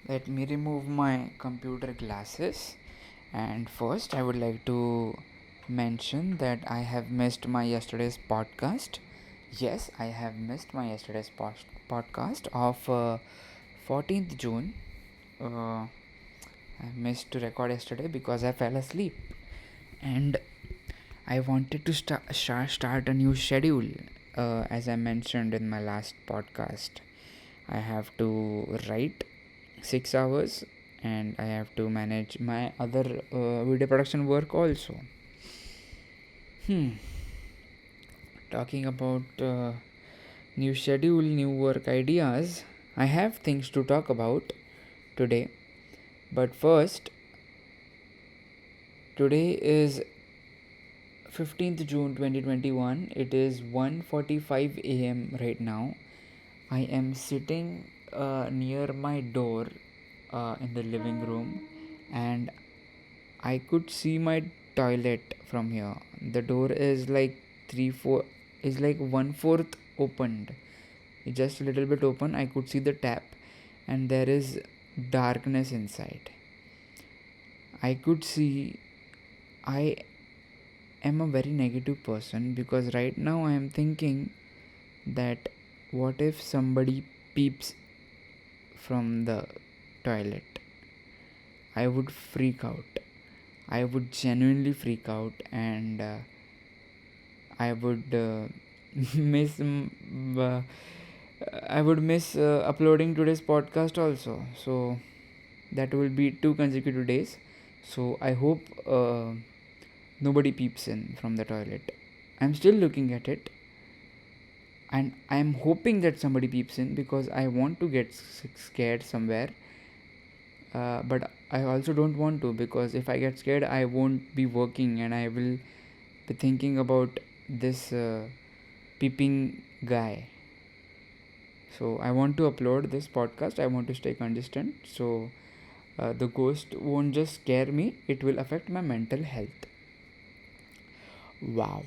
Let me remove my computer glasses. And first, I would like to mention that I have missed my yesterday's podcast. Yes, I have missed my yesterday's podcast of 14th June. I missed to record yesterday because I fell asleep. And I wanted to start a new schedule. As I mentioned in my last podcast, I have to write 6 hours and I have to manage my other video production work also. Talking about new schedule, new work ideas, I have things to talk about today. But first, today is 15th June 2021. It is 1:45 a.m. right now. I am sitting near my door in the living room, and I could see my toilet from here. The door is like 3/4 is like 1/4 opened. It's just a little bit open. I could see the tap, and there is darkness inside. I could see I am a very negative person because right now I am thinking that what if somebody peeps from the toilet? I would freak out. I would genuinely freak out, and I would miss. I would miss uploading today's podcast also. So that will be 2 consecutive days. So I hope nobody peeps in from the toilet. I'm still looking at it, and I'm hoping that somebody peeps in because I want to get scared somewhere. But I also don't want to, because if I get scared, I won't be working and I will be thinking about this peeping guy. So I want to upload this podcast. I want to stay consistent. So the ghost won't just scare me, it will affect my mental health. Wow.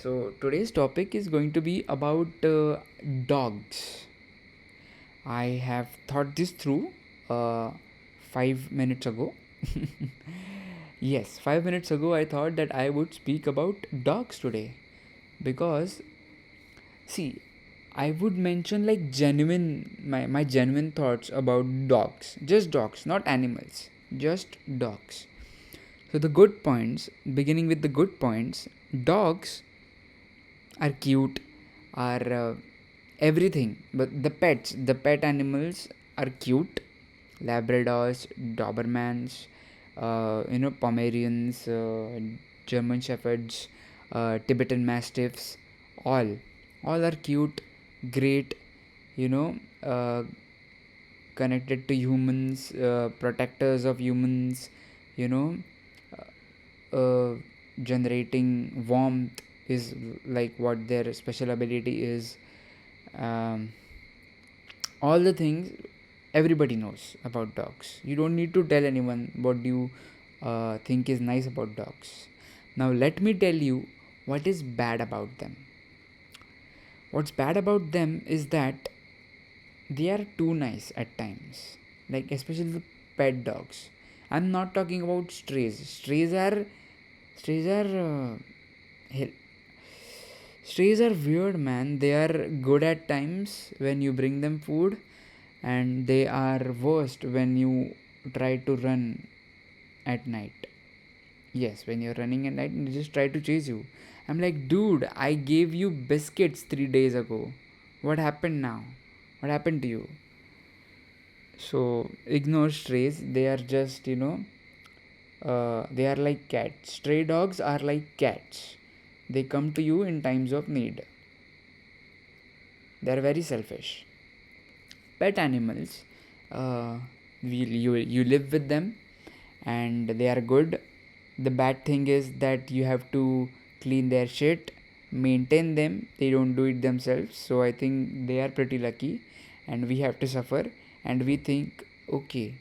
So today's topic is going to be about dogs. I have thought this through 5 minutes ago. Yes, 5 minutes ago I thought that I would speak about dogs today because, see, I would mention like my genuine thoughts about dogs. Just dogs, not animals. Just dogs. So the good points, beginning with the good points, dogs are cute, are everything. But the pet animals are cute. Labradors, Dobermans, Pomeranians, German Shepherds, Tibetan Mastiffs, all, all are cute, great, you know, uh, connected to humans, protectors of humans, you know, uh, generating warmth is like what their special ability is. Um, all the things everybody knows about dogs. You don't need to tell anyone what you think is nice about dogs. Now, let me tell you what is bad about them. What's bad about them is that they are too nice at times, like especially the pet dogs. I'm not talking about strays. Strays are hell. Strays are weird, man. They are good at times when you bring them food, and they are worst when you try to run at night. Yes, when you're running at night and they just try to chase you. I'm like, dude, I gave you biscuits 3 days ago. What happened now? What happened to you? So ignore strays. They are just, they are like cats. Stray dogs are like cats. They come to you in times of need. They are very selfish. Pet animals, you live with them and they are good. The bad thing is that you have to clean their shit, maintain them. They don't do it themselves. So I think they are pretty lucky, and we have to suffer. And we think, okay,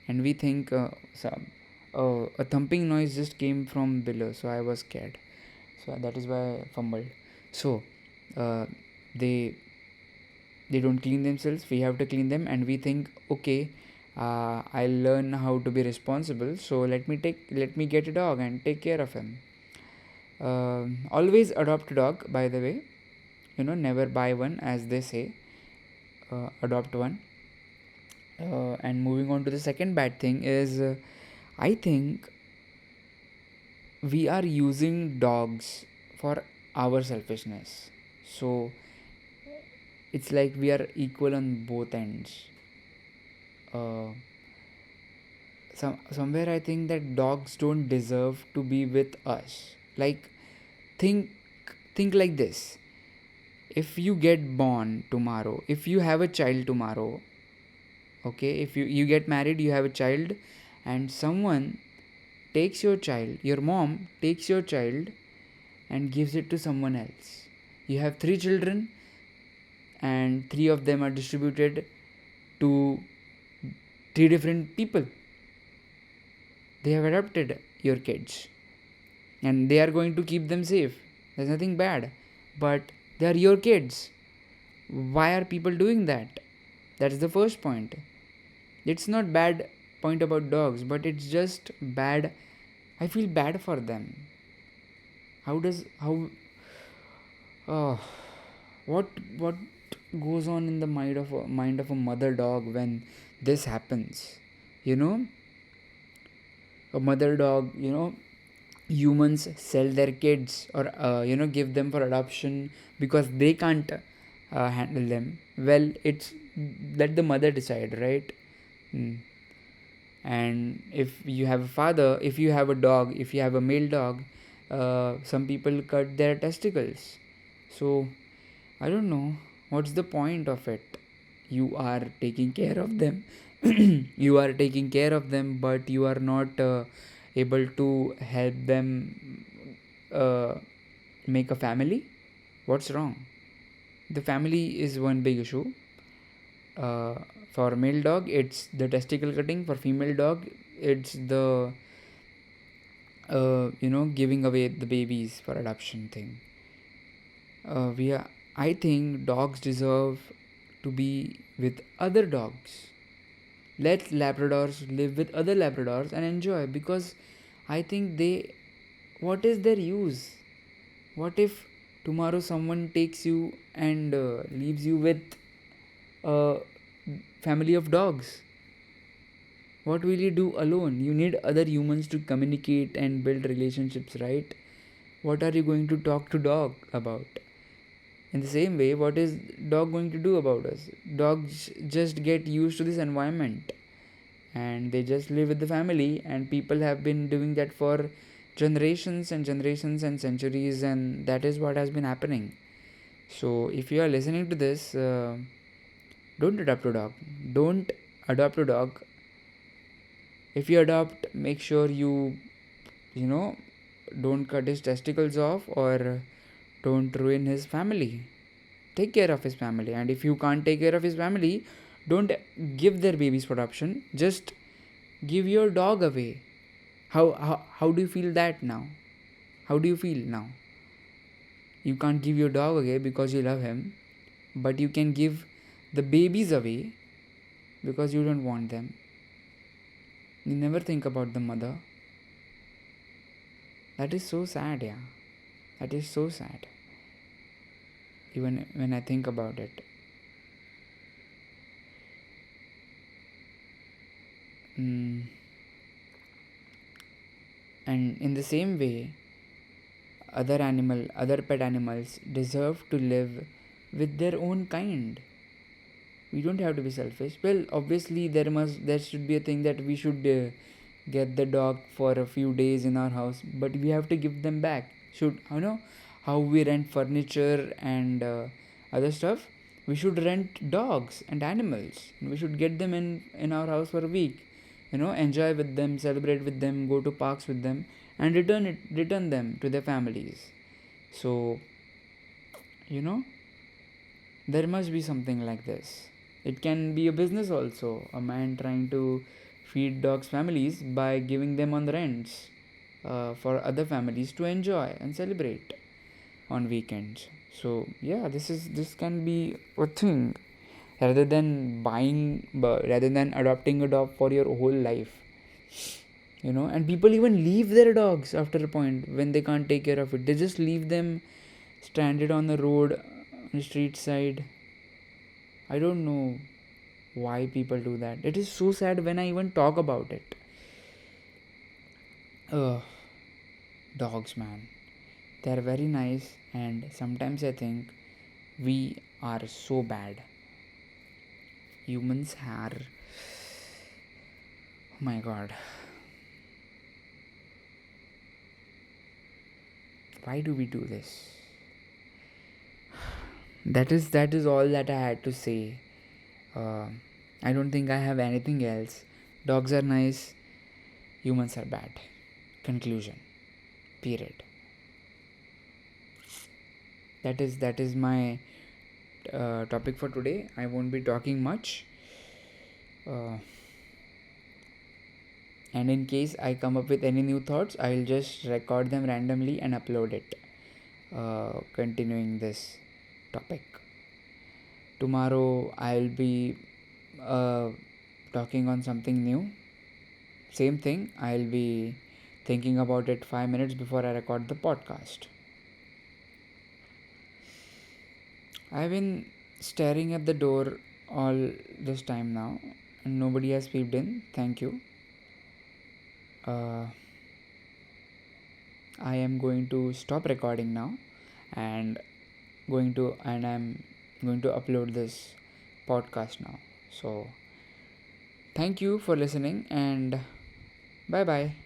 and we think a thumping noise just came from below, so I was scared. So that is why I fumbled. So uh, they They don't clean themselves, we have to clean them, and we think, okay, I'll learn how to be responsible, so let me get a dog and take care of him. Always adopt a dog, by the way. Never buy one, as they say. Adopt one. And moving on to the second bad thing is, I think we are using dogs for our selfishness. So it's like we are equal on both ends. Uh, somewhere I think that dogs don't deserve to be with us. Like, think think like this. If you get born tomorrow, if you have a child tomorrow, okay, if you get married, you have a child, and someone takes your child, your mom takes your child and gives it to someone else. You have three children, and three of them are distributed to three different people. They have adopted your kids, and they are going to keep them safe. There's nothing bad, but they are your kids. Why are people doing that? That's the first point. It's not bad point about dogs, but it's just bad. I feel bad for them. How oh, what goes on in the mind of a mother dog when this happens? You know, a mother dog. Humans sell their kids, or give them for adoption because they can't handle them. Well, it's let the mother decide, right? Mm. And if you have a father, if you have a dog, if you have a male dog, some people cut their testicles. So I don't know what's the point of it. You are taking care of them. You are taking care of them, but you are not able to help them uh, make a family. What's wrong? The family is one big issue. uh, for male dog, it's the testicle cutting. For female dog, it's the giving away the babies for adoption thing. We are I think dogs deserve to be with other dogs. Let labradors live with other labradors and enjoy, because I think they what is their use? What if tomorrow someone takes you and leaves you with a family of dogs? What will you do alone? You need other humans to communicate and build relationships, right? What are you going to talk to dog about? In the same way, what is dog going to do about us? Dogs just get used to this environment, and they just live with the family, and people have been doing that for generations and generations and centuries, and that is what has been happening. So if you are listening to this, don't adopt a dog. Don't adopt a dog. If you adopt, make sure you know don't cut his testicles off, or don't ruin his family. Take care of his family, and if you can't take care of his family, don't give their babies for adoption. Just give your dog away. How do you feel that now? How do you feel now? You can't give your dog away because you love him, but you can give the babies away because you don't want them. You never think about the mother. That is so sad, yeah. That is so sad. Even when I think about it. Mm. And in the same way, other pet animals deserve to live with their own kind. We don't have to be selfish. Well, obviously there should be a thing that we should get the dog for a few days in our house, but we have to give them back. Should how we rent furniture and other stuff? We should rent dogs and animals. We should get them in our house for a week. Enjoy with them, celebrate with them, go to parks with them, and return them to their families. So you know there must be something like this. It can be a business also. A man trying to feed dogs' families by giving them on rents for other families to enjoy and celebrate on weekends. So yeah, this can be a thing. rather than rather than adopting a dog for your whole life. And people even leave their dogs after a point when they can't take care of it. They just leave them stranded on the road, on the street side. I don't know why people do that. It is so sad when I even talk about it. Ugh, dogs, man. They're very nice, and sometimes I think we are so bad. Humans are. Oh my god. Why do we do this? That is all that I had to say. Uh, I don't think I have anything else. Dogs are nice, humans are bad. Conclusion. Period. That is my topic for today. I won't be talking much. Uh, and in case I come up with any new thoughts, I'll just record them randomly and upload it. Continuing this topic. Tomorrow I'll be uh, talking on something new. Same thing, I'll be thinking about it 5 minutes before I record the podcast. I've been staring at the door all this time now, and nobody has peeped in. Thank you. Uh, I am going to stop recording now, and I'm going to upload this podcast now. So, thank you for listening, and bye bye.